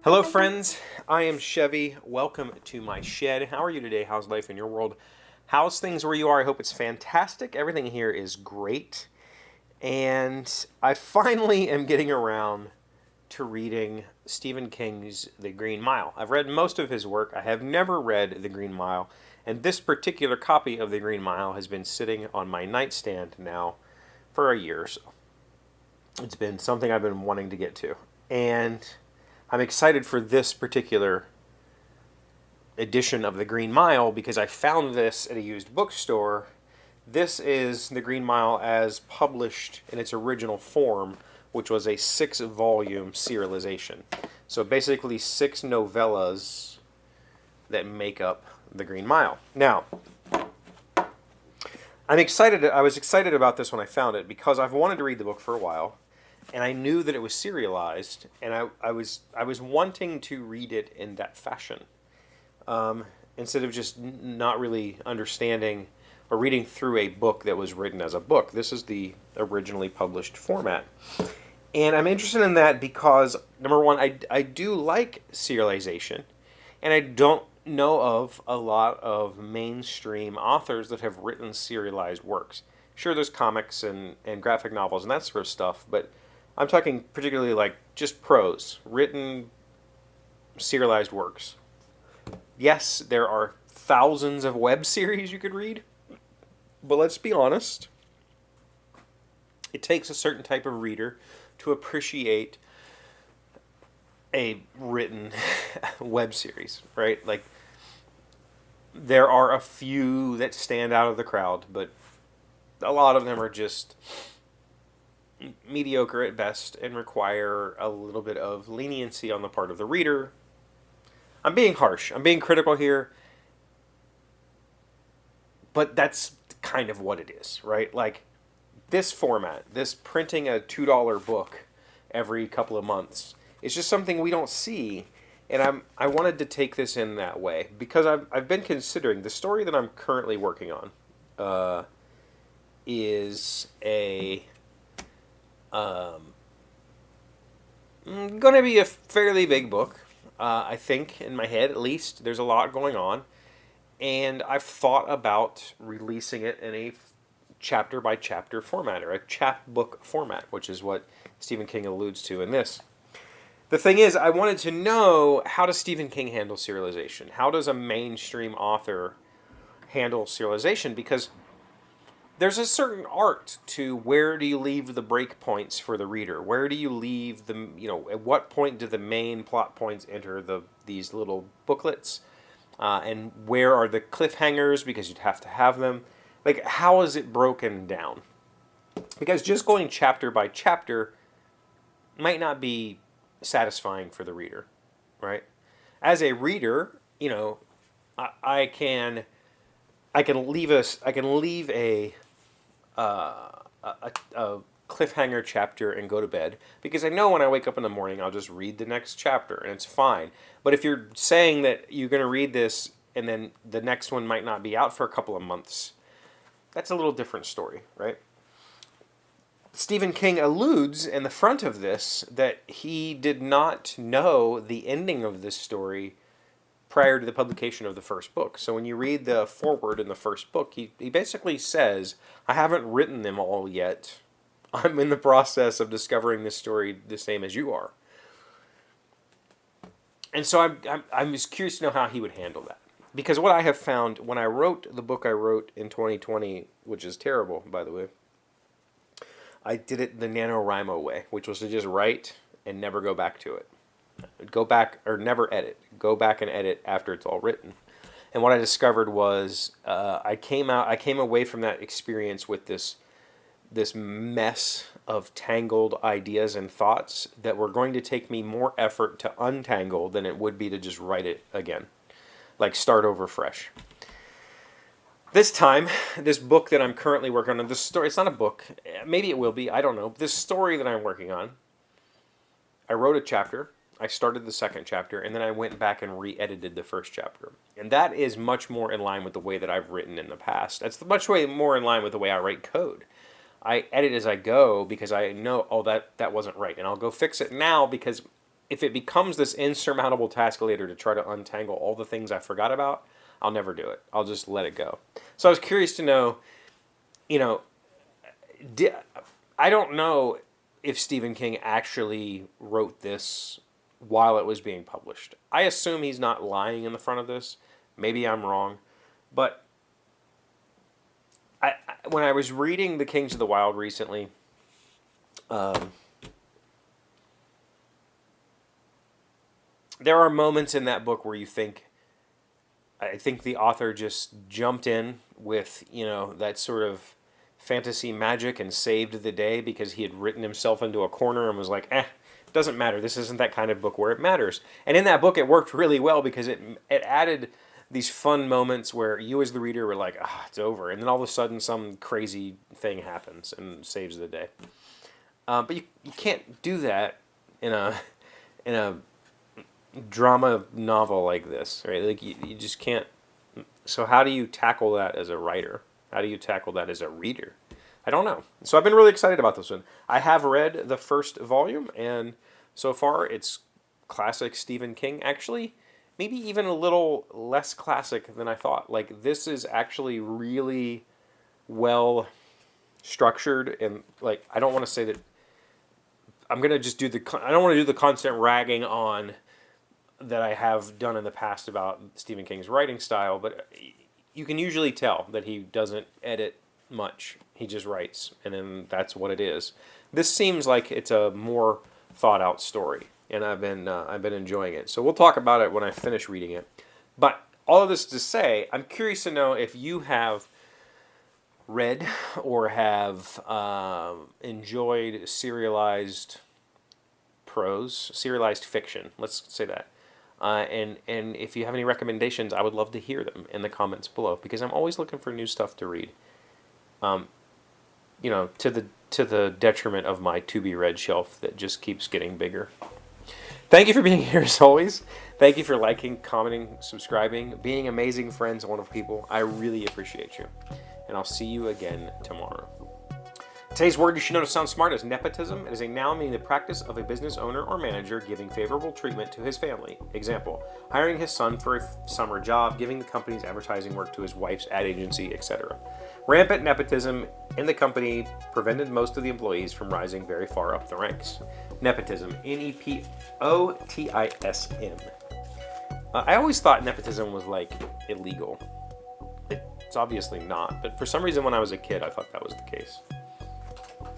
Hello, friends. I am Chevee. Welcome to my shed. How are you today? How's life in your world? How's things where you are? I hope it's fantastic. Everything here is great. And I finally am getting around to reading Stephen King's The Green Mile. I've read most of his work. I have never read The Green Mile. And this particular copy of The Green Mile has been sitting on my nightstand now for a year or so. It's been something I've been wanting to get to. And I'm excited for this particular edition of The Green Mile because I found this at a used bookstore. This is The Green Mile as published in its original form, which was a 6-volume serialization. So basically 6 novellas that make up The Green Mile. Now, I was excited about this when I found it because I've wanted to read the book for a while. And I knew that it was serialized, and I was wanting to read it in that fashion, instead of just not really understanding or reading through a book that was written as a book. This is the originally published format, and I'm interested in that because number one, I do like serialization, and I don't know of a lot of mainstream authors that have written serialized works. Sure, there's comics and graphic novels and that sort of stuff, but I'm talking particularly like just prose, written, serialized works. Yes, there are thousands of web series you could read, but let's be honest. It takes a certain type of reader to appreciate a written web series, right? Like, there are a few that stand out of the crowd, but a lot of them are just mediocre at best and require a little bit of leniency on the part of the reader. I'm being harsh. I'm being critical here. But that's kind of what it is, right? Like, this format, this printing a $2 book every couple of months, it's just something we don't see. And I wanted to take this in that way because I've been considering the story that I'm currently working on is going to be a fairly big book, I think, in my head at least. There's a lot going on, and I've thought about releasing it in a chapter-by-chapter format, or a chapbook format, which is what Stephen King alludes to in this. The thing is, I wanted to know, how does Stephen King handle serialization? How does a mainstream author handle serialization? Because there's a certain art to where do you leave the breakpoints for the reader? Where do you leave the, at what point do the main plot points enter these little booklets? And where are the cliffhangers, because you'd have to have them? Like, how is it broken down? Because just going chapter by chapter might not be satisfying for the reader, right? As a reader, I can leave a cliffhanger chapter and go to bed because I know when I wake up in the morning I'll just read the next chapter and it's fine. But if you're saying that you're going to read this and then the next one might not be out for a couple of months, that's a little different story, right? Stephen King alludes in the front of this that he did not know the ending of this story prior to the publication of the first book. So when you read the foreword in the first book, he basically says, I haven't written them all yet. I'm in the process of discovering this story the same as you are. And so I'm just curious to know how he would handle that. Because what I have found, when I wrote the book I wrote in 2020, which is terrible, by the way, I did it the NaNoWriMo way, which was to just write and never go back to it. Go back, or never edit. Go back and edit after it's all written. And what I discovered was I came away from that experience with this mess of tangled ideas and thoughts that were going to take me more effort to untangle than it would be to just write it again. Like, start over fresh. This time, this book that I'm currently working on, this story, it's not a book. Maybe it will be. I don't know. This story that I'm working on, I wrote a chapter. I started the second chapter, and then I went back and re-edited the first chapter. And that is much more in line with the way that I've written in the past. That's much more in line with the way I write code. I edit as I go because I know, oh, that wasn't right. And I'll go fix it now because if it becomes this insurmountable task later to try to untangle all the things I forgot about, I'll never do it. I'll just let it go. So I was curious to know, you know, I don't know if Stephen King actually wrote this while it was being published. I assume he's not lying in the front of this. Maybe I'm wrong. But when I was reading The Kings of the Wild recently, there are moments in that book where you think, I think the author just jumped in with, that sort of fantasy magic and saved the day because he had written himself into a corner and was like, doesn't matter. This isn't that kind of book where it matters. And in that book, it worked really well because it added these fun moments where you as the reader were like, it's over. And then all of a sudden some crazy thing happens and saves the day. But you can't do that in a drama novel like this, right? Like you just can't. So how do you tackle that as a writer? How do you tackle that as a reader? I don't know. So I've been really excited about this one. I have read the first volume, and so far it's classic Stephen King. Actually, maybe even a little less classic than I thought. Like, this is actually really well structured, and like, I don't want to say that I'm going to just do I don't want to do the constant ragging on that I have done in the past about Stephen King's writing style, but you can usually tell that he doesn't edit much. He just writes, and then that's what it is. This seems like it's a more thought out story, and I've been enjoying it. So we'll talk about it when I finish reading it. But all of this to say, I'm curious to know if you have read or have enjoyed serialized prose, serialized fiction. Let's say that. And if you have any recommendations, I would love to hear them in the comments below, because I'm always looking for new stuff to read. To the detriment of my to-be-read shelf that just keeps getting bigger. Thank you for being here as always. Thank you for liking, commenting, subscribing, being amazing friends, wonderful people. I really appreciate you. And I'll see you again tomorrow. Today's word you should know to sound smart is nepotism. It is a noun meaning the practice of a business owner or manager giving favorable treatment to his family. Example, hiring his son for a summer job, giving the company's advertising work to his wife's ad agency, etc. Rampant nepotism in the company prevented most of the employees from rising very far up the ranks. Nepotism, Nepotism. I always thought nepotism was like illegal. It's obviously not, but for some reason when I was a kid I thought that was the case.